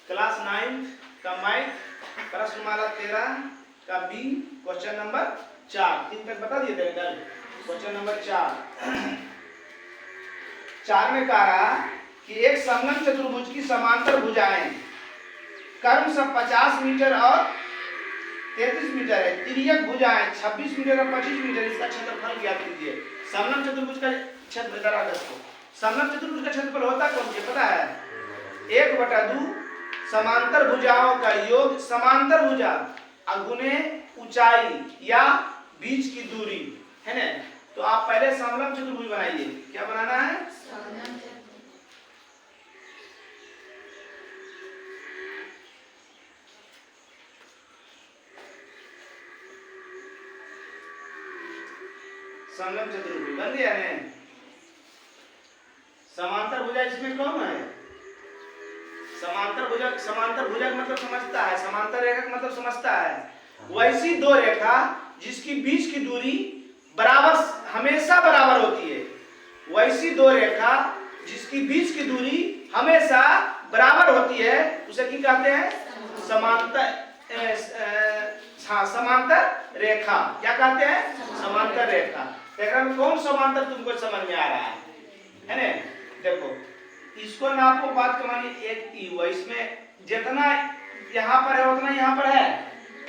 Class 9 का math प्रश्नमाला 13 का B question number 4 3 तक बता दिए थे कल। क्वेश्चन नंबर 4 में कह रहा कि एक समलंब चतुर्भुज की समांतर भुजाएं कर्म सब 50 मीटर और 33 मीटर है। तिर्यक भुजाएं 26 मीटर और 25 मीटर, इसका क्षेत्रफल ज्ञात कीजिए। समलंब चतुर्भुज का क्षेत्रफल समलंब चतुर्भुज का क्षेत्रफल होता कौन से पता है? 1/2 समांतर भुजाओं का योग, समांतर भुजा गुने ऊंचाई या बीच की दूरी है ना। तो आप पहले समलंब चतुर्भुज बनाइए। क्या बनाना है? समलंब चतुर्भुज बन गया है। समांतर भुजा इसमें कौन है? समांतर भुजा मतलब समझता है, समांतर रेखा का मतलब समझता है। वैसी दो रेखा जिसकी बीच की दूरी बराबर, हमेशा बराबर होती है। वैसी दो रेखा जिसकी बीच की दूरी हमेशा बराबर होती है उसे क्या कहते हैं? समांतर रेखा। क्या कहते हैं? समांतर रेखा। रेखा में कौन समांतर तुमको समझ में आ रहा है ना? देखो इसको नापो, बात कमानी एक ई हुआ। इसमें जितना यहाँ पर है उतना यहाँ पर है,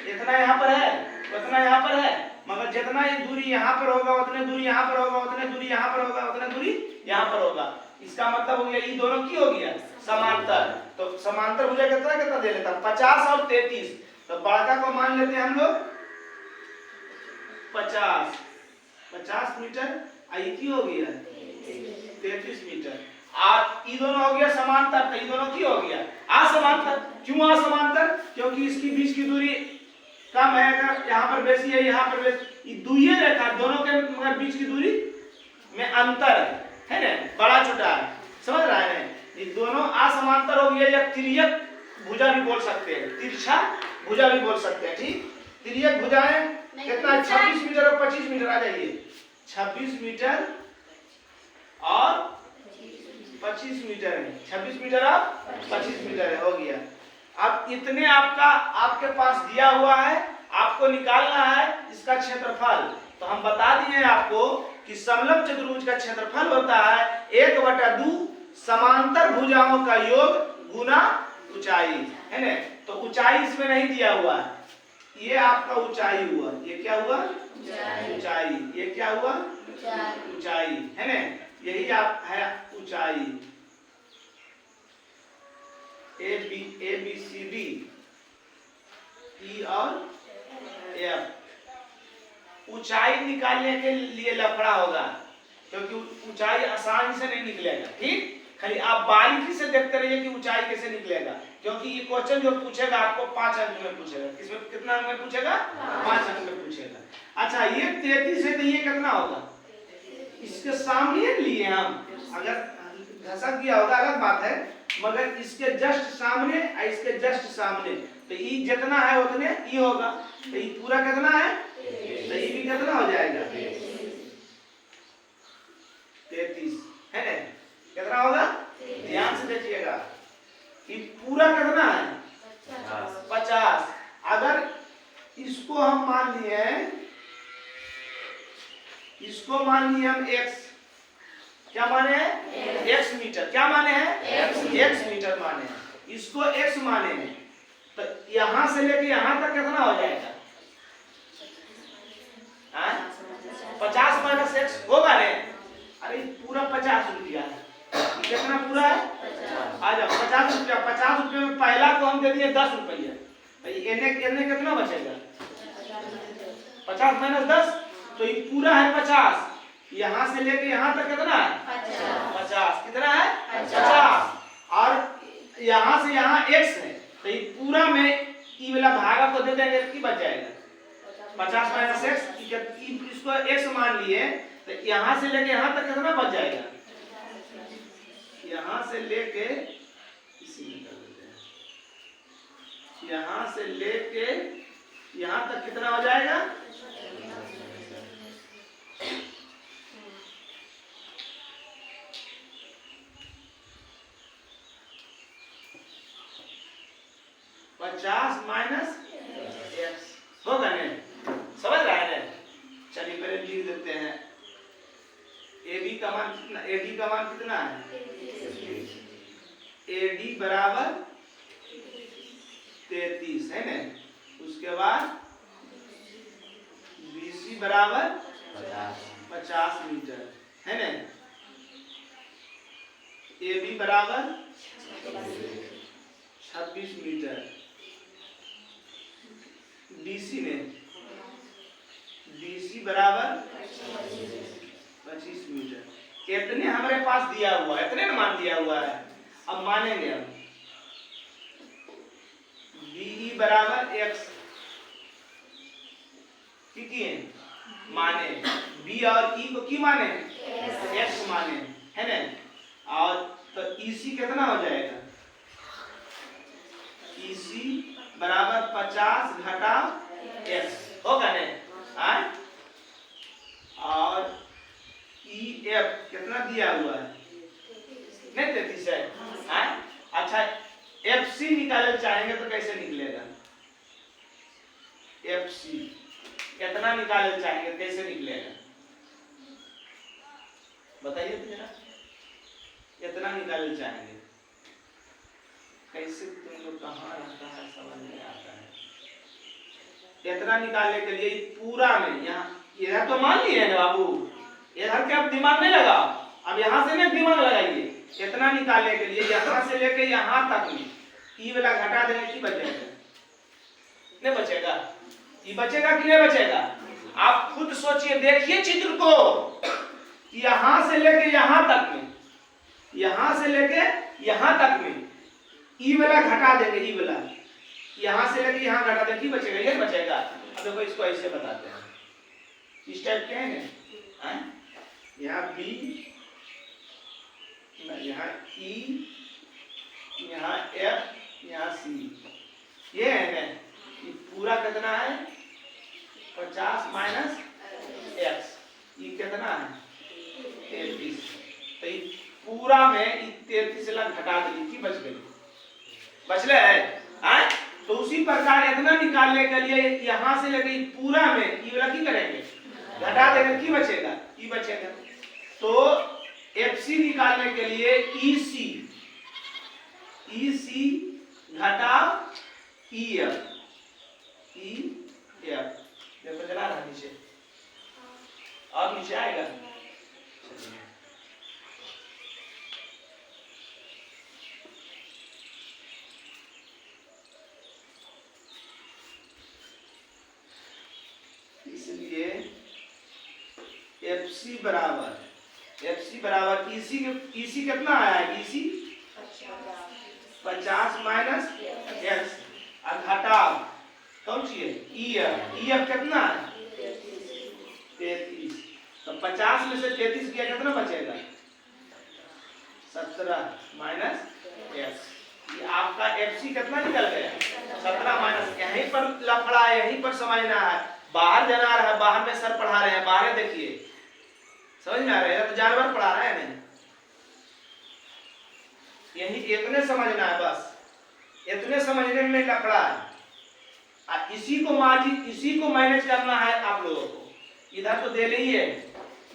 जितना यहाँ पर है उतना यहाँ पर है, मगर जितना ये दूरी यहाँ पर होगा उतने दूरी यहाँ पर होगा, उतने दूरी यहाँ पर होगा, उतने दूरी यहाँ पर होगा। इसका मतलब हो गया ये दोनों की हो गया समांतर। तो समांतर भुजा कितना कितना दे लेता? 50 और 33। तो बड़का को मान लेते हैं हम लोग 50 मीटर, आई की हो गया 33 मीटर। ये दोनों हो गया समांतर, तो ये दोनों की हो गया असमांतर। क्यों असमांतर? क्योंकि इसकी बीच की दूरी कम है, यहाँ पर बेसी है, यहाँ पर बेसी। ये दुइये रेखा दोनों के मगर बीच की दूरी में अंतर है ना, बड़ा छोटा है। समझ रहा है ना? ये दोनों असमांतर हो गया, या तिर्यक भुजा भी बोल सकते हैं, तिरछा भुजा भी बोल सकते हैं। ठीक, तिर्यक भुजाएं कितना? 26 मीटर और 25 मीटर। आ जाइए, 26 मीटर और 25 मीटर है। 26 मीटर और 25 मीटर है, हो गया। अब इतने आपके पास दिया हुआ है, आपको निकालना है इसका क्षेत्रफल। तो हम बता दिए आपको कि समलंब चतुर्भुज का क्षेत्रफल होता है 1/2 समांतर भुजाओं का योग गुना ऊंचाई है ना। तो ऊंचाई इसमें नहीं दिया हुआ है, ये आपका ऊंचाई हुआ। ये क्या हुआ? ऊंचाई। ये क्या हुआ? ऊंचाई है ना। यही आप है ऊंचाई। A B C D E और एफ। ऊंचाई निकालने के लिए लफड़ा होगा, क्योंकि ऊंचाई आसानी से नहीं निकलेगा। ठीक, खाली आप बारीकी से देखते रहिए कि ऊंचाई कैसे निकलेगा, क्योंकि ये क्वेश्चन जो पूछेगा आपको 5 अंक में पूछेगा। इसमें कितना अंक में पूछेगा? 5 अंक में पूछेगा। अच्छा, ये 33 है तो ये कितना होगा? इसके सामने लिए हम, अगर घसक गया होगा अलग बात है, मगर इसके जस्ट सामने और इसके जस्ट सामने, तो ये जितना है उतने ये होगा। तो ये पूरा कितना है? तो ये भी कितना हो जाएगा? 33 है ना। कितना होगा? ध्यान से देखिएगा, ये पूरा कितना है? 50। अगर इसको हम मान लिए, इसको मान लिए हम x, क्या माने हैं? x metre. क्या माने हैं? x मीटर माने हैं। इसको x माने हैं, तो यहां से लेके यहां तक कितना हो जाएगा? 50 माइनस x होगा रे। अरे पूरा 50 रुपया है। कितना पूरा है? आ जाओ 50 रुपया। 50 रुपये में पहला को हम दे दिए 10 रुपया, एने कितना बचेगा? 50 माइनस 10, तो ये पूरा है 50। यहाँ से लेके यहाँ तक कितना है? 50। कितना है? 50। और यहाँ से यहाँ x है, तो ये पूरा में ई वाला भागा को दे देंगे कि बच जाएगा 50 माइनस x। इसको x मान लिए, तो यहाँ से लेके यहाँ तक कितना बच जाएगा? यहाँ से लेके इसी में कर देते हैं, यहाँ से लेके यहाँ तक कितना हो जाएगा? 50 माइनस एक्स होगा ना, समझ रहा है ना। चलिए पहले लिख देते हैं, एडी का मान कितना, एडी का मान कितना है, एडी बराबर 33 है ना। उसके बाद बीसी बराबर 50 मीटर है ना। एबी बराबर 26 मीटर, डीसी ने डीसी बराबर 25 मीटर। इतने हमारे पास दिया हुआ है, इतने ना मान दिया हुआ है। अब मानेंगे हम बीई बराबर एक्स की माने, बी और ई को की माने, एक्स माने है ना। और तो ईसी कितना हो जाएगा, ईसी बराबर 50 घटा एक्स होगा ना। और ई एफ कितना दिया हुआ है, नहीं 33 है। अच्छा एफ सी निकालना चाहेंगे तो कैसे निकलेगा, एफ सी कितना निकालना चाहेंगे, कैसे निकलेगा बताइए तो जरा। कितना निकालना चाहेंगे, कैसे, तुम लोग कहाँ रहता है समझ नहीं आता है। कितना निकालने के लिए पूरा में यहाँ इधर तो मान लिए है ना बाबू, इधर के आप दिमाग नहीं लगा, अब यहाँ से नहीं दिमाग लगाइए। कितना निकालने के लिए यहाँ से लेके यहाँ तक में ई वाला घटा देंगे कि बचेगा, नहीं बचेगा, ये बचेगा कि नहीं बचेगा। आप खुद सोचिए, देखिए चित्र को, यहाँ से लेके यहाँ तक में, यहाँ से लेके यहाँ तक में ई वाला घटा देंगे, ई वाला यहाँ से लेके यहाँ घटा देंगे, बचेगा ये बचेगा। अब देखो इसको ऐसे बताते हैं, इस टाइप के है, यहाँ बी, यहाँ ई, यहाँ एफ, यहाँ सी, ये है ना। ये पूरा कितना है 50 माइनस एक्स, ये कितना है 33। तो ये पूरा में 33 लाख घटा देंगे कि बच गई, बचले है। तो उसी प्रकार इतना निकालने के लिए यहाँ से लेके पूरा में ये वाला की करेंगे, घटा देंगे कि बचेगा, ये बचेगा। तो एफसी निकालने के लिए ईसी, ईसी घटा ईएफ, ईएफ देखो चला रहा नीचे, और नीचे आएगा। इसलिए एफसी बराबर, एफसी बराबर ईसी कितना आया है, ईसी 50 माइनस एक्स और घटा कौन सी है, ईएफ कितना है 33। तो 50 में से 33 किया कितना बचेगा 17 माइनस एक्स। ये आपका एफसी कितना निकल गया 17 माइनस। यहीं पर लफड़ा है, यहीं पर समझना है, बाहर जाना रहा है, बाहर में सर पढ़ा रहे हैं, बाहर देखिए समझ में आ रहा है, तो जानवर पढ़ा रहा है नहीं, यही इतने समझना है बस, इतने समझने में लफड़ा है। इसी को मैनेज करना है आप लोगों को। इधर तो दे रही है,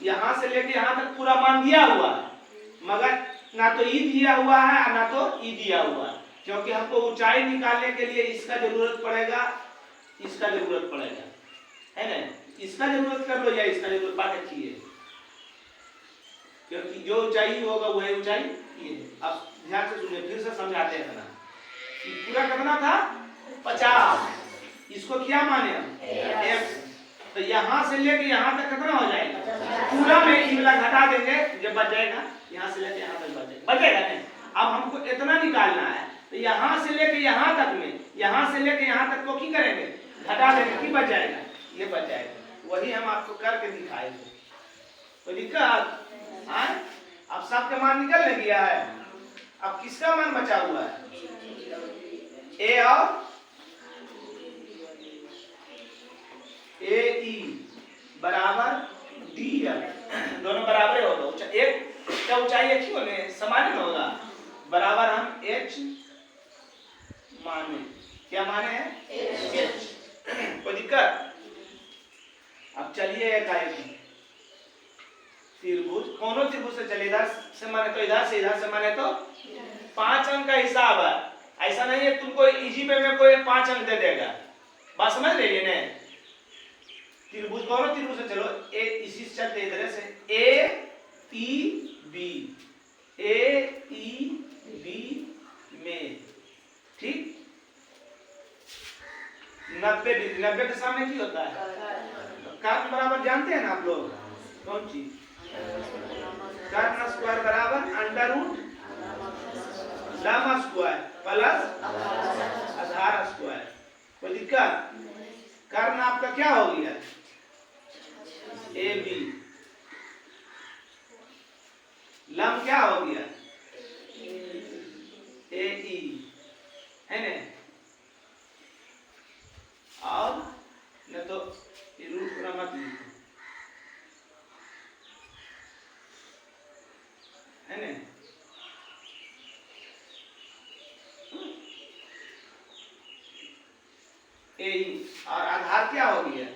यहाँ से लेके यहाँ तक पूरा मान दिया हुआ है, मगर ना तो ई दिया हुआ है ना तो ई दिया हुआ है, क्योंकि हमको ऊंचाई निकालने के लिए इसका जरूरत पड़ेगा, इसका जरूरत पड़ेगा, है ना। इसका जरूरत कर लो या इसका जरूरत, बात अच्छी है, क्योंकि जो ऊंचाई होगा वही ऊंचाई ये। अब ध्यान से सुनिए, फिर से समझाते हैं। पूरा कितना था 50, इसको क्या माने एक्स, तो यहाँ से लेके यहाँ तक कितना हो जाएगा, पूरा में ई वाला घटा देंगे, जब बच जाएगा यहाँ से लेके यहाँ तक बचेगा नहीं। अब हमको इतना निकालना है, तो यहाँ से लेके यहाँ तक में, यहाँ से लेके यहाँ तक को की करेंगे, घटा देंगे कि बच जाएगा, ये बच जाएगा। वही हम आपको करके दिखाए थे, तो दिक्कत अब सबका मान निकल नहीं गया है। अब किसका मान बचा हुआ है, ए और ए ई बराबर डी एफ, दोनों बराबर होगा। एक का ऊंचाई एक ही होने समान होगा, बराबर हम एच माने क्या माने हैं? कोई दिक्कत? अब चलिए एकाएक त्रिभुज, कौन त्रिभुज से चले, इधर से माने तो इधर से माने तो 5 अंक का हिसाब है। ऐसा नहीं है तुमको इजी में कोई 5 अंक दे देगा, बात समझ रही है ना? त्रिभुज, कौन त्रिभुज से चलो, ए इसी से चलते इधर से ए टी बी में, ठीक। 90 के सामने की होता है कर्ण बराबर, जानते हैं ना आप लोग? कौन चीज? कर्ण स्क्वायर बराबर अंडर रूट लंब स्क्वायर प्लस आधार स्क्वायर। कोई दिक्कत? कर्ण आपका क्या हो गया? A B. लंब क्या हो गया? ए ई, है ना? और न तो रूट पूरा मत लिखो, है ना? ए और आधार क्या हो गया?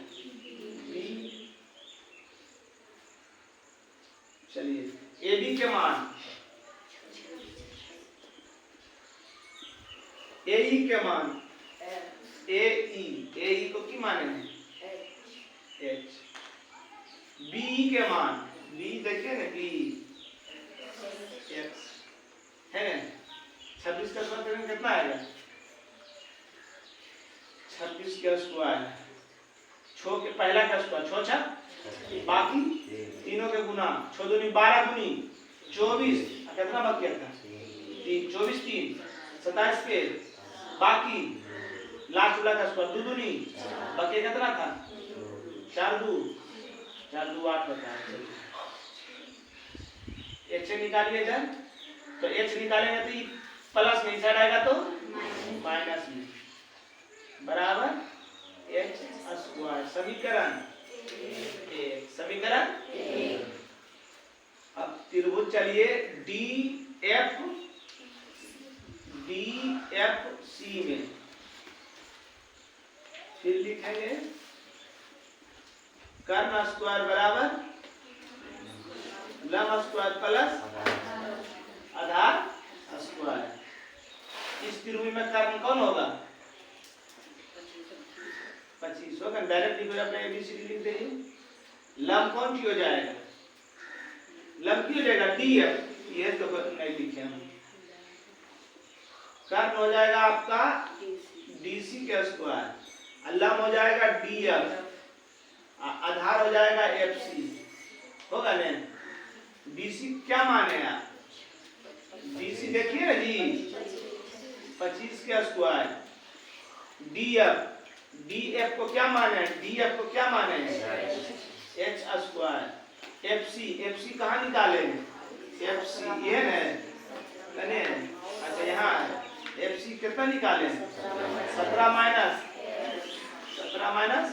बी। चलिए ए बी के मान, ए ई के मान, ए ई को की माने हैं? एच। बी के मान, बी देखिए ना, बी एक्स, है ना? 26 का स्क्वायर करेंगे कितना आएगा? 26 का स्क्वायर, छो के पहला का स्क्वायर, छो छा बाकी तीनों के गुना, 6 दूनी 12 गुनी 24, कितना बाकी था? 3, 24 3 27 के बाकी लास्ट वाला का स्क्वायर 2 दूनी बाकी कितना था? 4 2 8 होता है। एच निकालिए जब, तो एच निकालेंगे तो प्लस में साइड आएगा तो माइनस में, बराबर एच स्क्वायर। समीकरण एक, समीकरण अब त्रिभुज चलिए डी एफ सी में फिर लिखेंगे कर्ण स्क्वायर बराबर लंब स्क्वायर प्लस आधार स्क्वायर। इस त्रिभुज में कर्ण कौन होगा? 25 होगा। डायरेक्ट लिखो, अपने एबीसीडी लिख दीजिए। लंब कौन सी हो जाएगा? लंब की हो जाएगा डी एफ, ये तो नहीं लिखे हम। कर्ण हो जाएगा आपका डीसी के स्क्वायर, लंब हो जाएगा डी एफ, आधार हो जाएगा एफ सी, होगा ना? डीसी क्या माने आप? डीसी देखिए ना जी, 25 के स्क्वायर, डीएफ को क्या माने? डीएफ को क्या माने? H square. एफसी कहाँ निकाले? एफसी ये है ना? अच्छा यहाँ एफसी कितना निकाले? 17 माइनस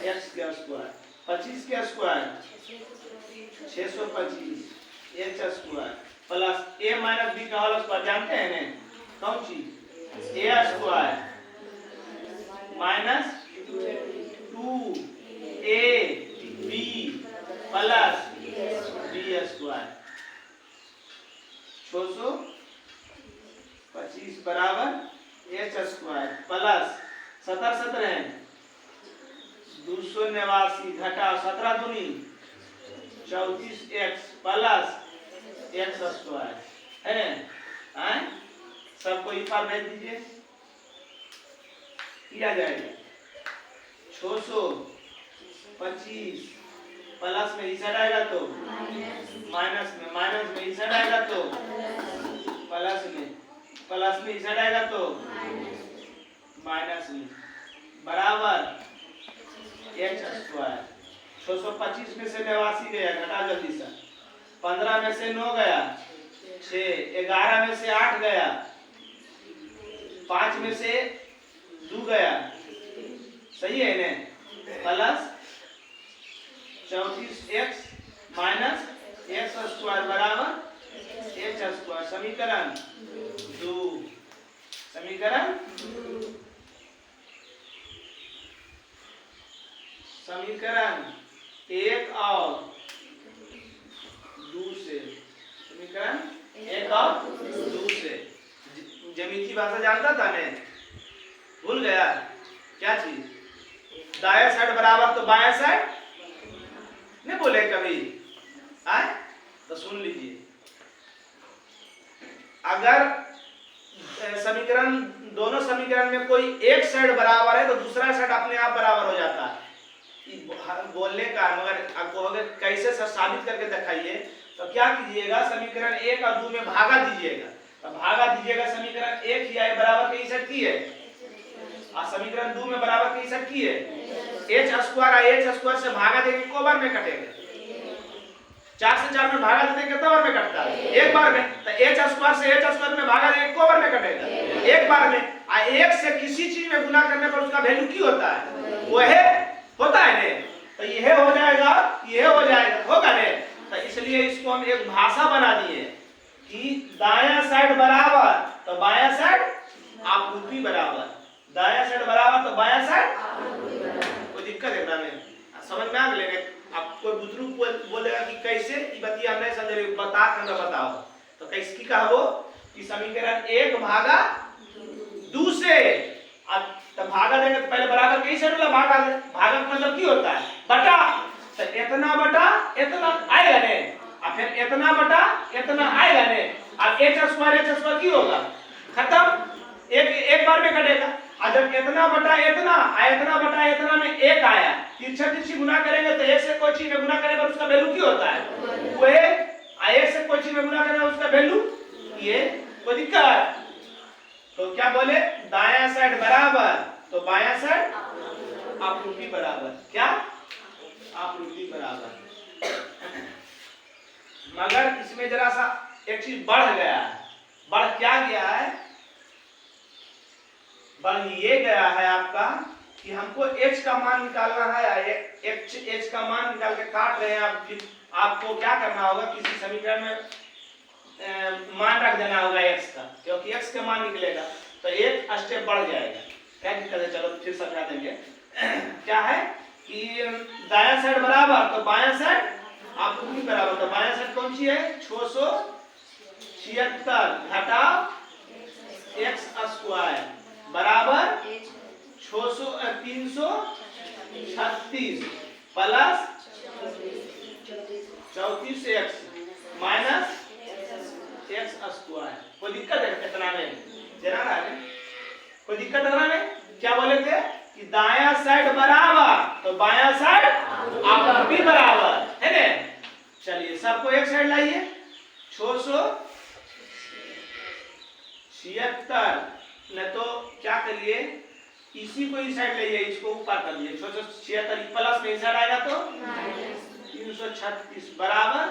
एक्स के स्क्वायर, 25 के square 625 H square plus A minus B का होल स्क्वायर, जानते हैं ना कौन चीज? A square minus 2 A B plus B square 625 बराबर एच स्क्वायर प्लस 17 है 289 घटा 17 दूनी 34 एक्स प्लस एक्स स्क्वायर, है ना? सबको इफार भेज दीजिए, किया जाएगा 625 प्लस में इस साइड आएगा तो माइनस में इस साइड आएगा तो प्लस में इस साइड आएगा तो माइनस में, बराबर एच स्क्वायर। 625 में से 89 गया, घटा जल्दी से, 15 में से 9 गया 6, 11 में से 8 गया, 5 में से 2 गया, सही है ना? Plus 34 x minus x square बराबर एच स्क्वायर। समीकरण 2, समीकरण समीकरण एक और दो से, समीकरण एक और दो से। ज्यामिति भाषा जानता था मैं, भूल गया क्या चीज? दाया साइड बराबर तो बाया साइड नहीं बोले कभी आए तो सुन लीजिए। अगर समीकरण दोनों समीकरण में कोई एक साइड बराबर है तो दूसरा साइड अपने आप बराबर हो जाता है। बोलने का मगर आपको अगर कैसे साबित करके दिखाइए तो क्या कीजिएगा, समीकरण एक और दो में भागा दीजिएगा। तो भागा दीजिएगा समीकरण एक ही आए बराबर के सेट की है और समीकरण दो में बराबर के सेट की है एच स्क्वायर से भागा देंगे को बार में कटेगा? 4 से 4 में भागा देते कितना बार में कटता है? एक बार में। तो एच स्क्वायर से एच स्क्वायर में भागा देंगे को बार में कटेगा? एक बार में। आ एक से किसी चीज में गुना करने पर उसका वैल्यू क्या होता है? वो है होता है ने, तो यह हो जाएगा, यह हो जाएगा, होगा ने। तो इसलिए इसको हम एक भाषा बना दिए कि दायां साइड बराबर तो बायां साइड आपूर्ति बराबर, दायां साइड बराबर तो बायां साइड। कोई दिक्कत है ना? में समझ में आ गए? आप कोई बुजुर्ग बोलेगा कि कैसे ये बतिया हमने समझे, बता कर बताओ तो कैसे की कहा वो कि समीकरण एक भागा दो से तो भागा देंगे तो पहले बराबर के ही साइड वाला भागा दे। भागा का मतलब क्या होता है? बटा। तो इतना बटा इतना आएगा ने और फिर इतना बटा इतना आएगा ने और एच स्क्वायर की होगा खत्म, एक बार में कटेगा। और जब इतना बटा इतना में एक आया, तिरछा तिरछी गुना करेंगे तो एक से कोई चीज में गुना करेंगे उसका वैल्यू क्या होता है? वो एक से कोई चीज में गुना करेंगे उसका वैल्यू ये। कोई दिक्कत? तो क्या बोले? दायां साइड बराबर तो बायां साइड आपूर्ति बराबर। क्या? आपूर्ति बराबर। मगर इसमें जरा सा एक चीज बढ़ गया है। बढ़ क्या गया है? बढ़ ये गया है आपका कि हमको h का मान निकालना है। h का मान निकाल के काट रहे हैं आप। आपको क्या करना होगा, किसी समीकरण में मान रख देना होगा x का, क्योंकि x का मान निकलेगा तो एक स्टेप बढ़ जाएगा। क्या दिक्कत है? चलो फिर समझा देंगे। क्या है कि दायां साइड बराबर तो बायां साइड आपूर्ति बराबर। तो बायां साइड कौन सी है? 676 घटा x स्क्वायर बराबर 336 plus 34x minus x square. कोई दिक्कत है कितना में? जना रहा है? कोई दिक्कत है ना में? क्या बोले थे कि दायां साइड बराबर तो बायां साइड आपूर्ति बराबर है ना। चलिए सबको एक साइड लाइए। 676 न तो क्या करिए, इसी को इस साइड लाइए, इसको ऊपर कर दिए। 676 प्लस में साइड आएगा तो 336 बराबर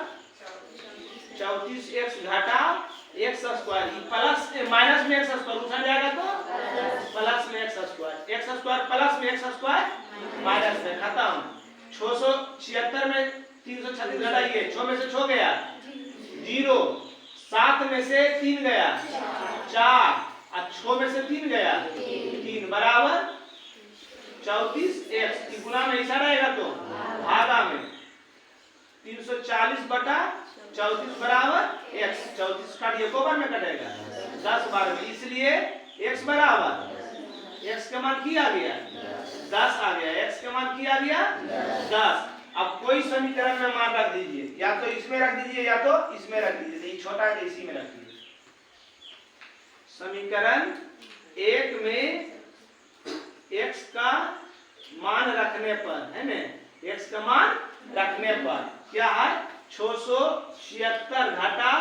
34x घटा x स्क्वायर प्लस माइनस में x स्क्वायर उधर जाएगा तो प्लस में x स्क्वायर प्लस में x स्क्वायर माइनस में खत्म। 676 में 336 घटाइए, 6 में से 6 गया 0, 7 में से 3 गया 4 और 6 में से 3 गया 3 बराबर 34x की गुना में इशारा रहेगा तो भागा में 340 बटा 34 बराबर x। 34 काटिए को बार में कटेगा 10 बार में, इसलिए x बराबर x का मान क्या आ गया 10 आ गया। x का मान क्या आ गया 10। अब कोई समीकरण में मान रख दीजिए, या तो इसमें रख दीजिए या तो इसमें रख दीजिए। ये छोटा है इसी में रख दीजिए। समीकरण एक में x का मान रखने पर है ना, x का मान रखने पर क्या है 676 घटा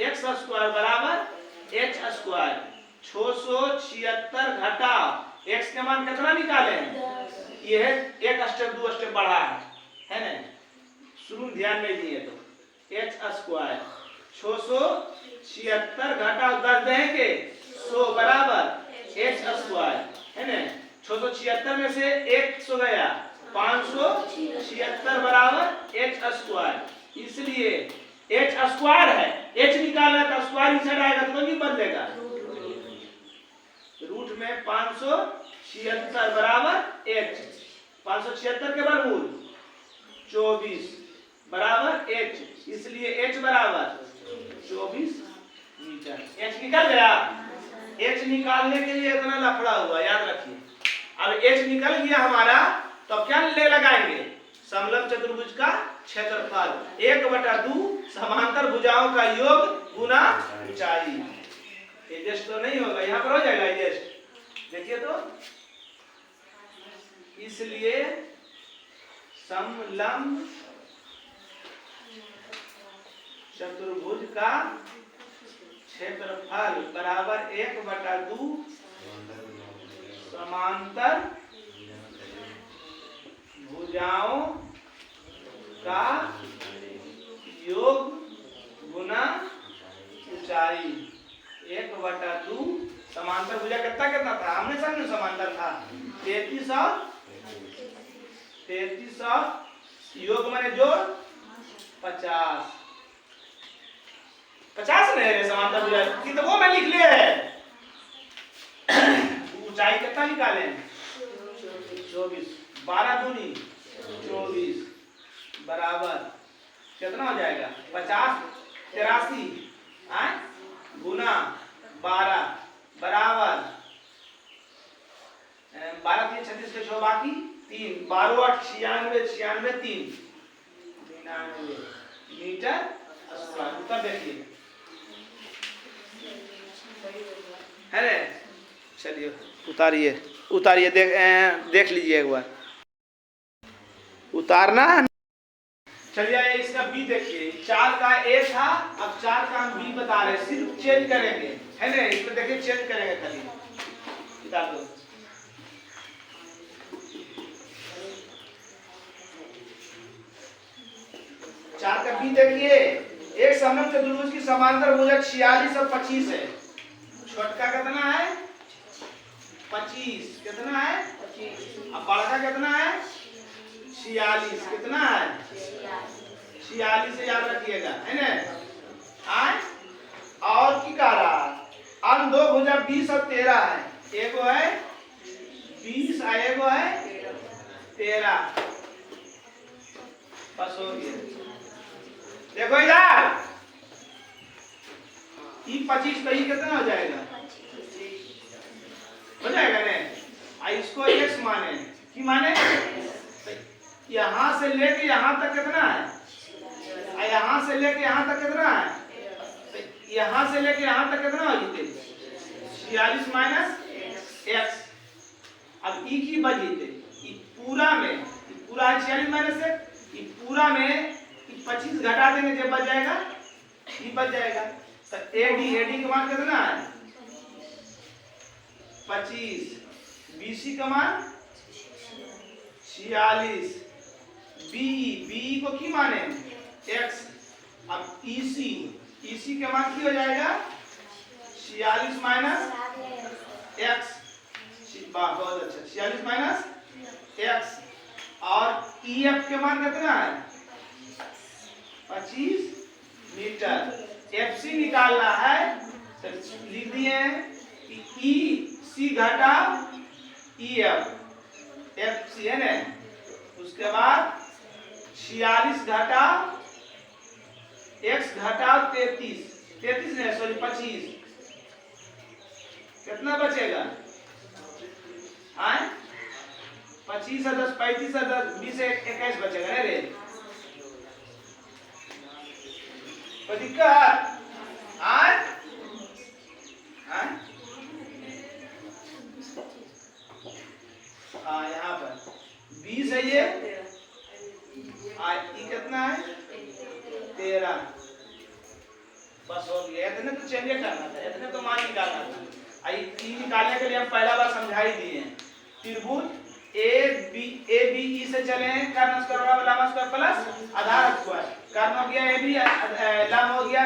x स्क्वायर बराबर h स्क्वायर। 676 घटा x का मान कितना निकाले हैं? ये है एक स्टेप 2 स्टेप बढ़ा है ना। शुरू ध्यान में दिए तो h स्क्वायर 676 घटा 10 दे के 100 बराबर h स्क्वायर है ना। 676 में से 100 गया 576 बराबर h स्क्वायर। इसलिए h स्क्वायर है, h निकालना तो स्क्वायर इस साइड आएगा तो नहीं बदलेगा। रूट में 576 बराबर h 576 के वर्गमूल 24 बराबर h, इसलिए h बराबर 24 मीटर। h निकल गया। h निकालने के लिए इतना लफड़ा हुआ, याद रखिए। अब h निकल गया हमारा, तो अब क्या ले लगाएंगे? समलंब चतुर्भुज का क्षेत्रफल 1/2 समांतर भुजाओं का योग गुना ऊंचाई। एडजस्ट तो नहीं होगा, यहाँ पर हो जाएगा एडजस्ट, देखिए तो। इसलिए समलंब चतुर्भुज का क्षेत्रफल बराबर 1/2 समांतर भुजाओं का योग गुना ऊंचाई। 1/2 समांतर भुजा कितना कितना था? हमने सामने समांतर था 33 और योग माने जोड़ 50 नहीं है समांतर भुजा की, तो वो मैं लिख लिया है। ऊंचाई कितना निकाले? 24, 12 दूनी 24 बराबर कितना हो जाएगा? 50 83 गुना 12 बराबर 12 3 36 के 6 बाकी 3, 12 8 96 96 3 99 मीटर स्क्वायर। उत्तर देखिए है रे। चलिए उतारिए देख लीजिए एक बार, उतारना। चलिए इसका बी देखिए, 4 का ए था, अब 4 का हम बी बता रहे, सिर्फ चेंज करेंगे है ना। इसमें देखिए चेंज करेंगे खाली, किताब दो। चार का बी देखिए, एक समलंब चतुर्भुज की समांतर भुजा 46 और 25 है। छोटका कितना है? 25। कितना है? 25। अब बड़ा कितना है? 46। कितना है? 46 से याद रखिएगा है ना। और की कह रहा अन्य दो भुजा 20 और 13 है। एक है 20 और एक है 13। बस हो गया। देखो इधर, 25 तो कितना हो जाएगा? हो जाएगा ना। इसको x माने कि माने यहां से लेके यहां तक कितना है? यहां से लेके यहां तक कितना है? यहां से लेके यहां तक कितना हो जीते? 46 माइनस x। अब ई की बजीते पूरा में, पूरा है 46 माइनस x, पूरा में 25 घटा देंगे, जब बच जाएगा ये बच जाएगा। तो एडी का मान कितना है? 25। बीसी का मान 46। बी को की माने? x। अब ईसी का मान की हो जाएगा? 46 माइनस x। बहुत अच्छा, 46 माइनस x। और ईएफ के मान कितना है? 25 मीटर। एफसी निकालना है, तो लिख दिए कि ई सी घटा ईएफ। एफसी है ना। उसके बाद 46 घटा x घटा 33 नहीं सॉरी 25, कितना बचेगा? 25 और 10 35 और 10 20 21 बचेगा ना रे। तो दिक्कत यहाँ पर 20 है ये, कितना है? 13। बस हो गया। इतने तो चेंज करना था, इतने तो मान निकालना था। निकालने के लिए हम पहला बार समझा ही दिए हैं। त्रिभुज ए बी ई से चले हैं, कर्ण स्क्वायर लंब स्क्वायर प्लस आधार स्क्वायर। कर्ण हो गया ए बी, लंब हो गया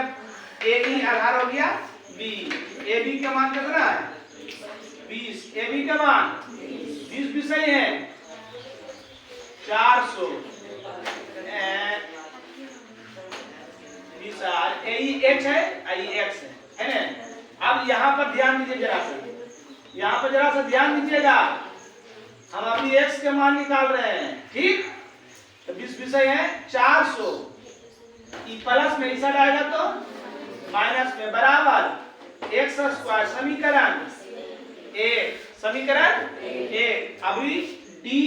ए ई, आधार हो गया बी। ए बी का मान कितना है? 20। ए बी का मान 20 भी सही है। 400 x है, x है ना। अब यहाँ पर ध्यान दीजिए, जरा सा यहाँ पर जरा सा ध्यान दीजिएगा। हम अभी x के मान निकाल रहे हैं, ठीक। तो विषय है 400, ई प्लस में इधर आएगा तो माइनस में बराबर एक्स स्क्वायर समीकरण एक, समीकरण एक। अभी डी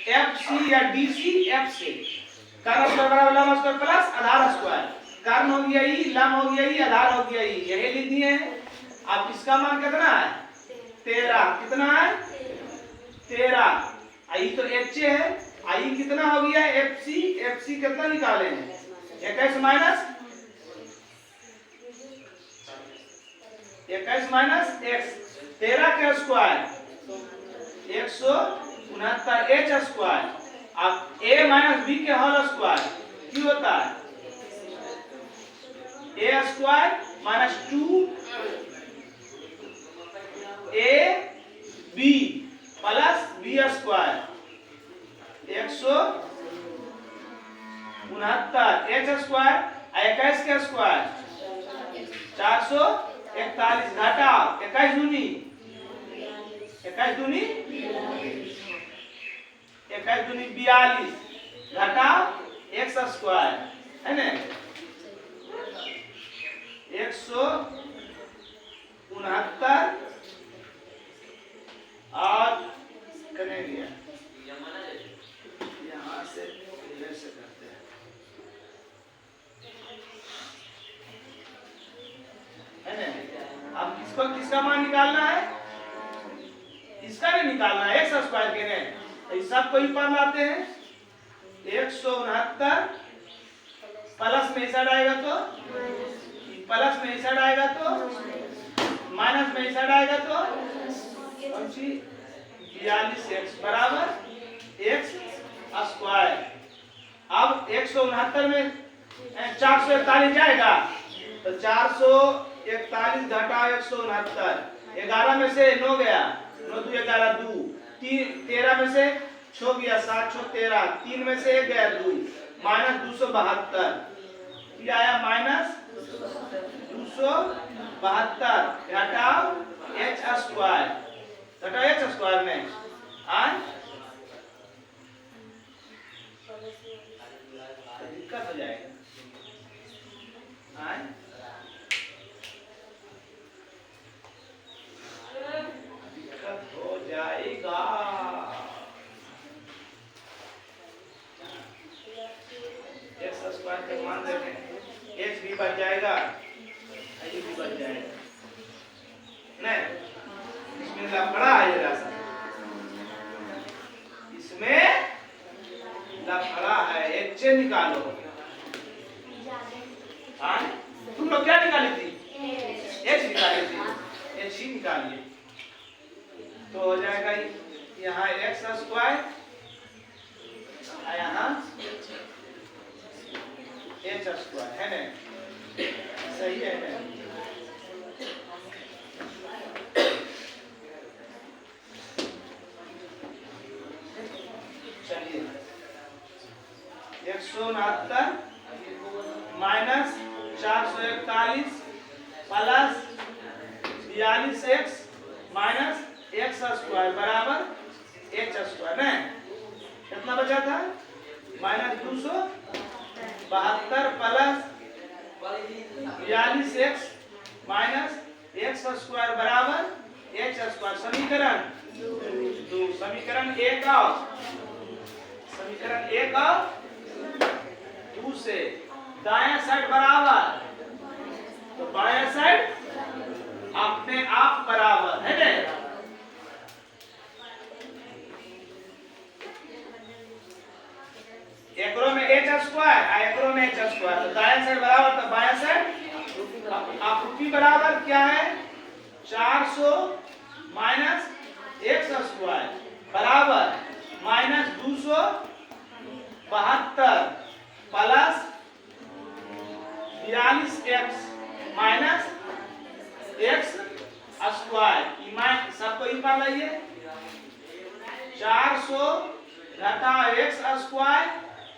एफ सी या डी सी एफ से कर्ण स्क्वायर बराबर लंब स्क्वायर प्लस आधार स्क्वायर, कर्ण हो गया ई, लंब हो गया ई, आधार हो गया ई, यही लिख दिए हैं। अब इसका मान कितना है 13, कितना है 13, आई तो एच है, आई कितना हो गया एफ सी कितना निकाले हैं 21 माइनस एक्स, 13 का स्क्वायर 169 एच स्क्वायर। अब a माइनस बी के होल स्क्वायर क्यों होता है a square minus 2 a b plus B square 169 H square 21 के स्क्वायर 441 घटाओ 21 दूनी 42 घटाओ एक्स स्क्वायर है ना 169 और करने दिया यहाँ से इधर से करते हैं है ना। अब इसको किसका मान निकालना है, इसका नहीं निकालना है एक्स स्क्वायर के ने, इस सब को ही पर लाते हैं 169 प्लस में इधर आएगा तो प्लस में इधर आएगा तो माइनस में इधर आएगा तो 42x बराबर एक्स स्क्वायर। अब 169 में 441 जाएगा तो 441 घटा 169, 11 में से 9 गया, 9 2 11 2, 13 में से 6 गया, 7 6 13, 3 में से 1 गया 2, माइनस 272, ये आया माइनस 272 घटाओ एच स्क्वायर, घटाओ एच स्क्वायर में दिक्कत हो जाएगा दिक्कत हो जाएगा। एक्स स्क्वायर के मान देखें, एक्स भी बच जाएगा, ये भी बच जाएगा नहीं, इसमें लफड़ा है जरा सा, इसमें लफड़ा है, एच निकालो। हाँ तुम लोग क्या निकाली थी, एच निकाली थी, एच ही निकालिए तो हो जाएगा यहाँ एक्स स्क्वायर, यहाँ एच स्क्वायर है ना, सही है ना। चलिए 169 minus 441 plus 42x minus x square बराबर एच स्क्वायर ना, कितना बचा था minus 272 plus 42x minus x square बराबर एच स्क्वायर, समीकरण 2, समीकरण 1 और 2 से दायां साइड बराबर तो बायां साइड अपने आप बराबर है ना। एकरो में एच स्क्वायर एकरो में एच स्क्वायर, तो दायां साइड बराबर तो बायां साइड आकृति बराबर क्या है 400 माइनस एक्स स्क्वायर बराबर minus 272 plus 42x minus x square, सबको ही पा लाइए 400 घटा एक्स स्क्वायर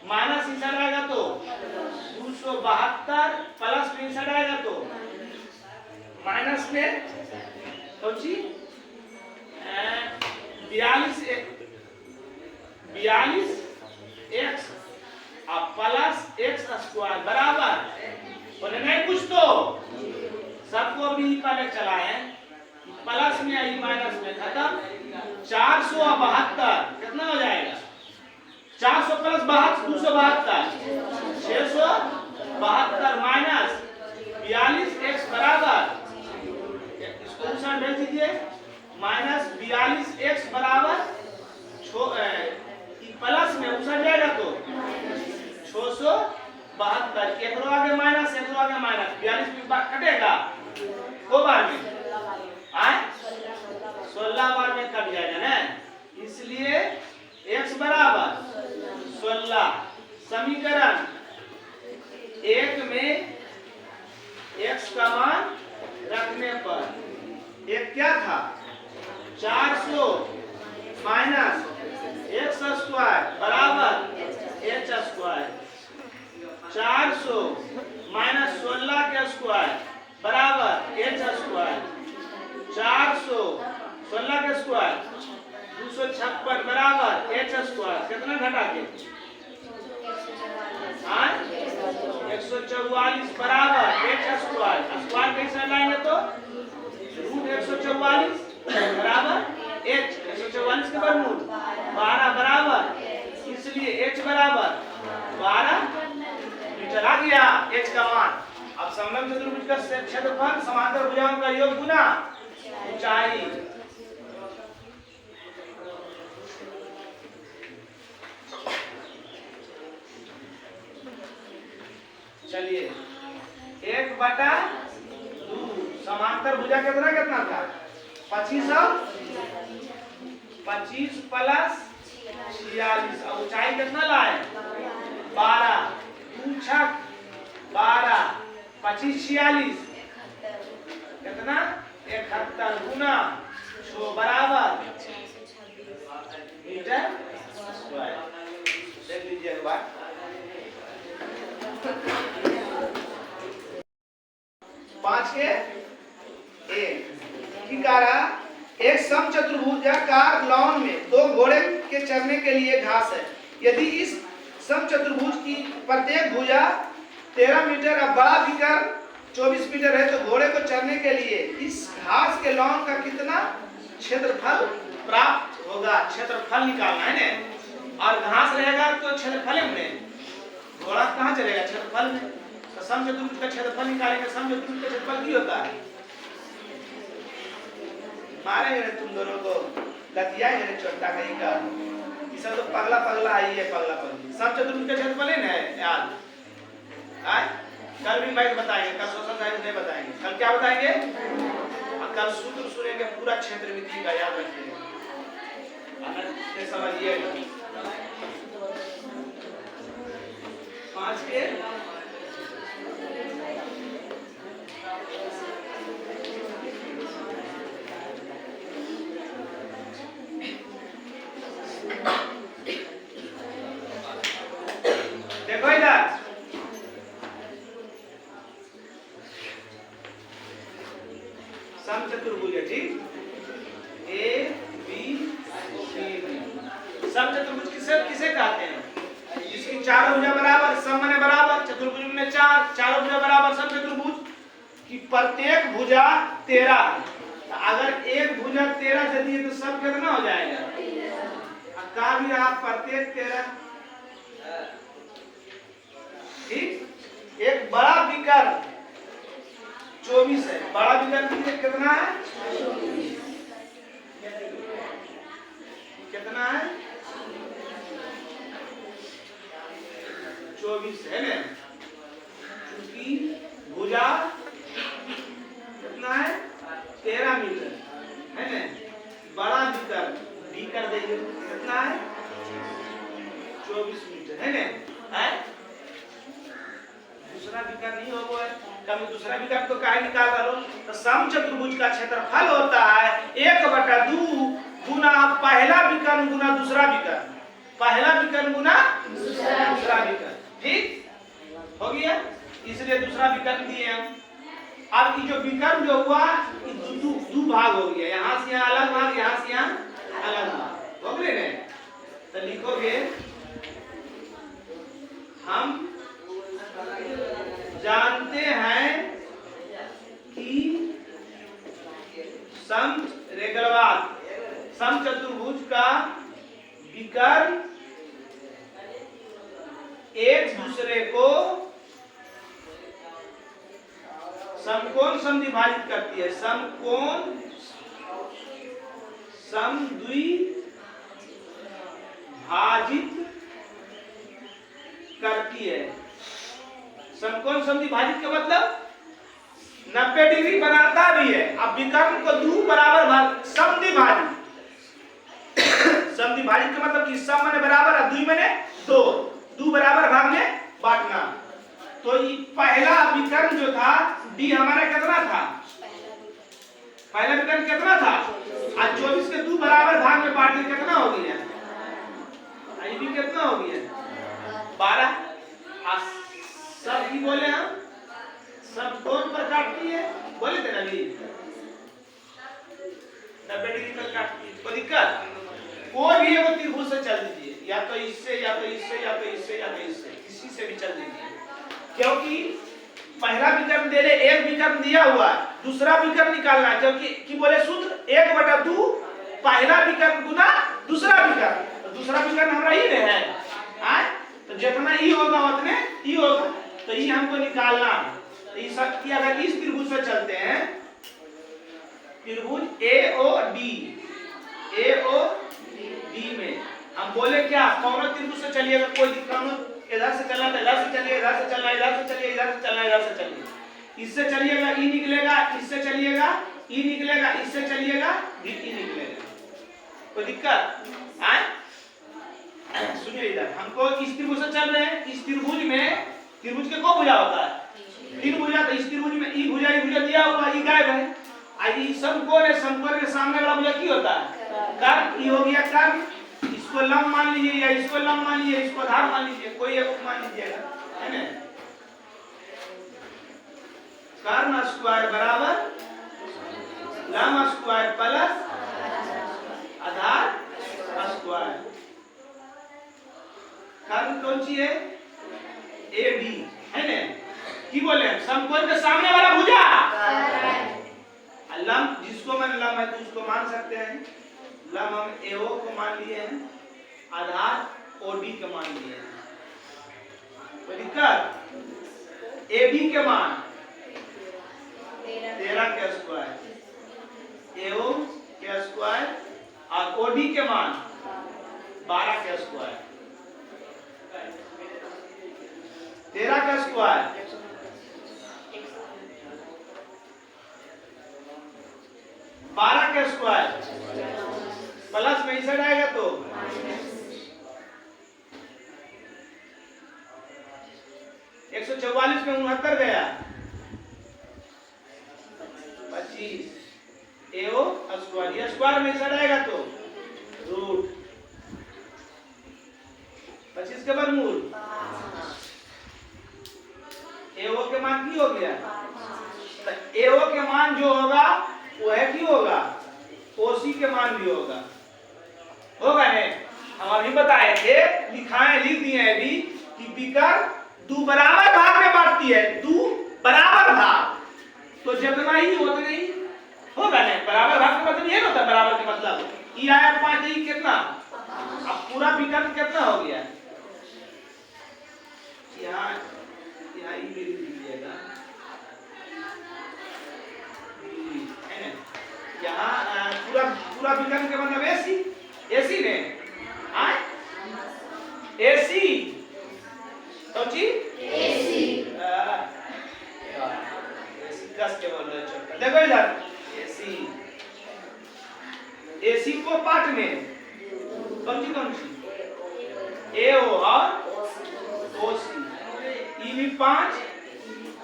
माइनस इधर आएगा तो 272 प्लस में इधर आएगा तो माइनस में तो जी 42 42 x अब प्लस x स्क्वायर बराबर बोले नहीं कुछ तो सबको भी पहले चलाएं प्लस में आई माइनस में खत्म 472 कितना हो जाएगा 400 प्लस 272 672 माइनस 42 x बराबर इसको दूसरा भेज दीजिए माइनस 42 x बराबर प्लस में उधर जाएगा तो 672 एक रो आगे माइनस 42 कटेगा दो बार में आए 16 बार में कट जाएगा ना इसलिए x बराबर 16 समीकरण एक में x का मान रखने पर एक क्या था 400 माइनस x स्क्वायर बराबर h स्क्वायर 400 माइनस 16 के स्क्वायर बराबर h स्क्वायर 400 16 के स्क्वायर 256 बराबर h स्क्वायर कितना घटा के 144 बराबर h स्क्वायर स्क्वायर कैसे लाएंगे तो रूट 144 बराबर h 144 के वर्गमूल 12 बराबर इसलिए h बराबर 12 मीटर आ गया h का मान। अब समलंब चतुर्भुज का क्षेत्रफल समांतर भुजाओं का योग गुना ऊंचाई चलिए 1/2 समांतर भुजा कितना कितना था 25 प्लस 46 और ऊंचाई कितना लाए 12 12 25 46 कितना 71 गुना 6 बराबर मीटर स्क्वायर देख लीजिए एक बार 5 के 1 की कहा एक समचतुर्भुजाकार लॉन में दो घोड़े के चरने के लिए घास है यदि इस समचतुर्भुज की प्रत्येक भुजा 13 मीटर और बड़ा भीकर 24 मीटर है तो घोड़े को चरने के लिए इस घास के लॉन का कितना क्षेत्रफल प्राप्त होगा क्षेत्रफल निकालना है ना और घास रहेगा तो क्षेत्रफल में घोड़ा कहाँ चलेगा क्षेत्रफल में तो समचतुर्भुज का क्षेत्रफल निकालेंगे समचतुर्भुज का क्षेत्रफल की होता है मारेंगे तुम दोनों को लतियाएंगे छोटा कहीं का ये सब तो पगला पगला आई है पगला पगली समचतुर्भुज का क्षेत्रफल है ना याद आए कल भी मैथ बताएंगे कल सोशल साइंस नहीं बताएंगे कल क्या बताएंगे और कल सूत्र सुनेंगे पूरा क्षेत्र मिति का याद रखिएगा अगर समझिएगा 5 के देखो इधर समचतुर्भुज है ठीक ए बी सी डी समचतुर्भुज किसे कहते हैं जिसकी चारों भुजा बराबर सम माने बराबर चतुर्भुज में चारों भुजा बराबर समचतुर्भुज की प्रत्येक भुजा 13 है अगर एक भुजा 13 यदि है तो सब कितना हो जाएगा का भी आप प्रत्येक 13 ठीक एक बड़ा विकर 24 है बड़ा विकर कितना है कितना है 24 है ना क्योंकि भुजा कितना है 13 मीटर है ना बड़ा विकर बी कर देंगे कितना है 24 मीटर है ना है दूसरा विकर नहीं होगा कभी दूसरा विकर तो काहे निकाल डालो तो समचतुर्भुज का क्षेत्रफल होता है 1/2 गुना पहला विकर्ण गुना दूसरा विकर्ण पहला विकर्ण गुना दूसरा विकर्ण ठीक हो गया इसलिए दूसरा विकर्ण दिए हम अब ये जो विकर्ण जो हुआ दो भाग हो गया यहाँ से यहाँ अलग भाग यहाँ से यहाँ अलग भाग हो गए ना तो तो लिखोगे हम जानते हैं कि समचतुर्भुज का विकर्ण एक दूसरे को समकोण समद्विभाजित करती है। समकोण समद्विभाजित करती है। समकोण समद्विभाजित का मतलब 90 डिग्री बनाता भी है। अब विकर्ण को दो बराबर भाग समद्विभाजित समद्विभाजित का मतलब कि सम माने बराबर और द्वि माने दो बराबर भाग में बांटना। तो ये पहला विकर्ण जो था डी हमारा कितना था? पहला विकर्ण कितना था? आज 24 के दो बराबर भाग में बांटने कितना हो गया? आई भी कितना हो गया? 12। सब की बोले हम सब कौन पर काटती है? बोले थे ना भी 90 डिग्री पर काटती है। कोई दिक्कत? कोई भी एक त्रिभुज से चल दीजिए, या तो इससे या तो इससे या तो इससे या तो इससे, किसी से भी चल दीजिए। क्योंकि पहला विकर्ण दे रहे, एक विकर्ण दिया हुआ है, दूसरा विकर्ण निकालना है। क्योंकि बोले सूत्र 1/2 पहला विकर्ण गुना दूसरा विकर्ण, तो दूसरा विकर्ण हमारा ही है। तो जितना ई होगा उतने ई होगा, तो ई हमको निकालना है। तो इस अगर इस त्रिभुज से चलते हैं, त्रिभुज AOD में हम बोले क्या? कौन त्रिभुज से चलिएगा? कोई दिक्कत? इधर से चलना था, इधर से चलिए, इधर से चलना, इधर से चलिए, इधर से चलना, इधर से चलिए। इससे चलिएगा ई निकलेगा, इससे चलिएगा ई निकलेगा, इससे चलिएगा ई निकलेगा। कोई दिक्कत? सुनिए, इधर हमको इस त्रिभुज से चल रहे हैं। इस त्रिभुज में त्रिभुज के को भुजा होता है? 3 भुजा। तो इस त्रिभुज में ई भुजा दिया हुआ, ई गायब है। आई समकोण है, समकोण के सामने वाला भुजा की होता है? कर्ण। ई हो गया कर्ण। इसको लंब मान लीजिए या इसको लंब मान लीजिए, इसको आधार मान लीजिए, कोई एक मान लीजिएगा, है ना? कर्ण स्क्वायर बराबर लंब स्क्वायर प्लस आधार स्क्वायर। कर्ण कौन सी है? AB, है ना? की बोले? समकोण के सामने वाला भुजा। लंब जिसको मैंने लंब है तो उसको मान सकते हैं। लंब हम AO को मान लिए हैं, आधार OD के मान लिए हैं। कोई दिक्कत? AB के मान 13 के स्क्वायर, AO के स्क्वायर और OD के मान 12 के स्क्वायर। 13 का स्क्वायर 12 का स्क्वायर प्लस में इसे आएगा तो 144 में 69 गया 25। AO स्क्वायर, ये स्क्वायर में इसे आएगा तो रूट 25 के वर्गमूल। AO के मान की हो गया? तो AO के मान जो होगा वो है की होगा? OC के मान भी होगा ने? हम अभी बताए थे, लिख दिए हैं अभी कि विकर्ण दो बराबर भाग में बांटती है। दो बराबर भाग, तो जितना ही उतना ही होगा ने? बराबर भाग का मतलब ये होता है, बराबर का मतलब ई आया 5, ई कितना? अब पूरा विकर्ण कितना हो गया? यहाँ ई भी लीजिएगा, यहाँ पूरा विकर्ण के मतलब AC ने AC सोची AC कस के बोलो छोटा। देखो इधर AC को पाठ में कौन सी AO और OC, ई भी 5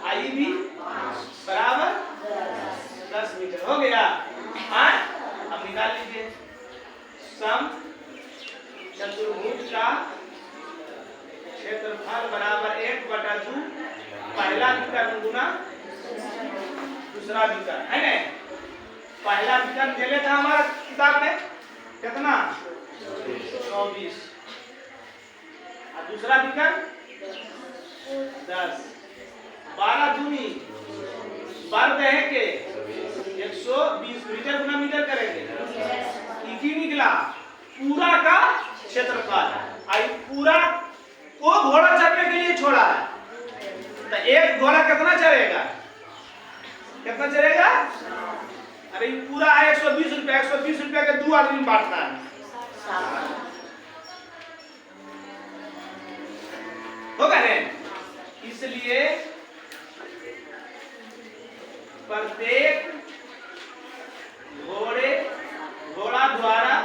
आई भी बराबर 10 मीटर हो गया। अब निकाल लीजिए सम चतुर्भुज का क्षेत्रफल बराबर 1/2 पहला विकर्ण गुना दूसरा विकर्ण, है ना? पहला विकर्ण दे था हमारा किताब में कितना? 24 और दूसरा विकर्ण 10। 12 दूनी 12 दहे के 120 मीटर गुना मीटर करेंगे, इकी निकला पूरा का क्षेत्रफल। आई पूरा को घोड़ा चढ़ने के लिए छोड़ा है, तो एक घोड़ा कितना चढ़ेगा, कितना चढ़ेगा? अरे पूरा है 120 रुपया, 120 रुपया के 2 आदमी बांटना है, होगा ना? इसलिए प्रत्येक घोड़ा द्वारा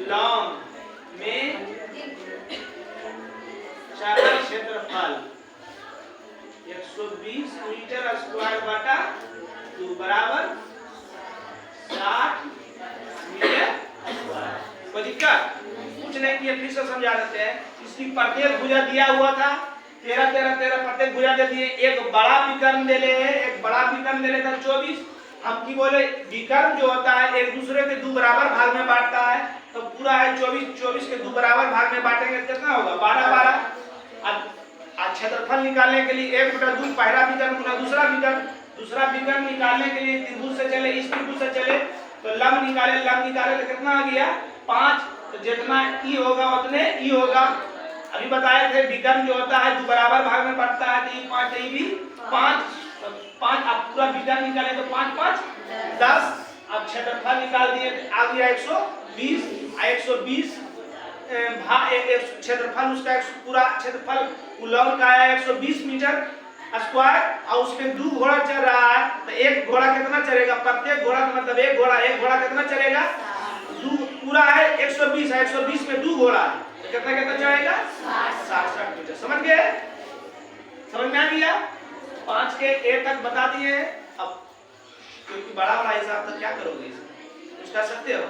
लॉन्ग में चला क्षेत्रफल 120 मीटर स्क्वायर बटा 2 बराबर 60 मीटर स्क्वायर। कोई दिक्कत? कुछ नहीं किया, फिर से समझा देते हैं। इसकी प्रत्येक भुजा दिया हुआ था 13 13 13, प्रत्येक भुजा दे दिए। एक बड़ा विकर्ण दे ले है, एक बड़ा विकर्ण दे लेता 24। हम की बोले विकर्ण जो होता है एक दूसरे के 2 बराबर भाग में बांटता है, तो पूरा है 24, 24 के 2 बराबर भाग में बांटेंगे कितना होगा? 12 12। अब क्षेत्रफल निकालने के लिए 1/2 पहला विकर्ण गुना दूसरा विकर्ण निकालने के लिए त्रिभुज से चले, इस त्रिभुज से चले तो लंब निकाले तो कितना आ गया? 5। तो जितना ई होगा उतने ई होगा। अभी बताए थे विकर्ण जो होता है 2 बराबर भाग में बांटता है, तो ई 5 तो ई भी 5। तो 5 आप पूरा विकर्ण निकाले तो 5 5 10। अब क्षेत्रफल निकाल दिए, आ गया 120। 120 क्षेत्रफल उसका पूरा क्षेत्रफल लॉन्ग का है 120 मीटर स्क्वायर, और उसमें 2 घोड़ा चल रहा है, तो एक घोड़ा कितना चलेगा? प्रत्येक घोड़ा का मतलब एक घोड़ा कितना चलेगा? 2 पूरा है 120 है, 120 में 2 घोड़ा है, तो कितना चलेगा? 60 मीटर। समझ गए? समझ में आ गया? 5 के ए तक बता दिए। अब क्योंकि बड़ा हिसाब तो क्या करोगे, कुछ कर सकते हो?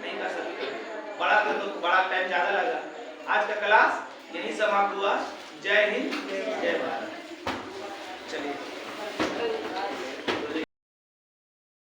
नहीं कर सकते। बड़ा कर तो बड़ा टाइम ज्यादा लगा। आज का क्लास यही समाप्त हुआ। जय हिंद, जय भारत। चलिए।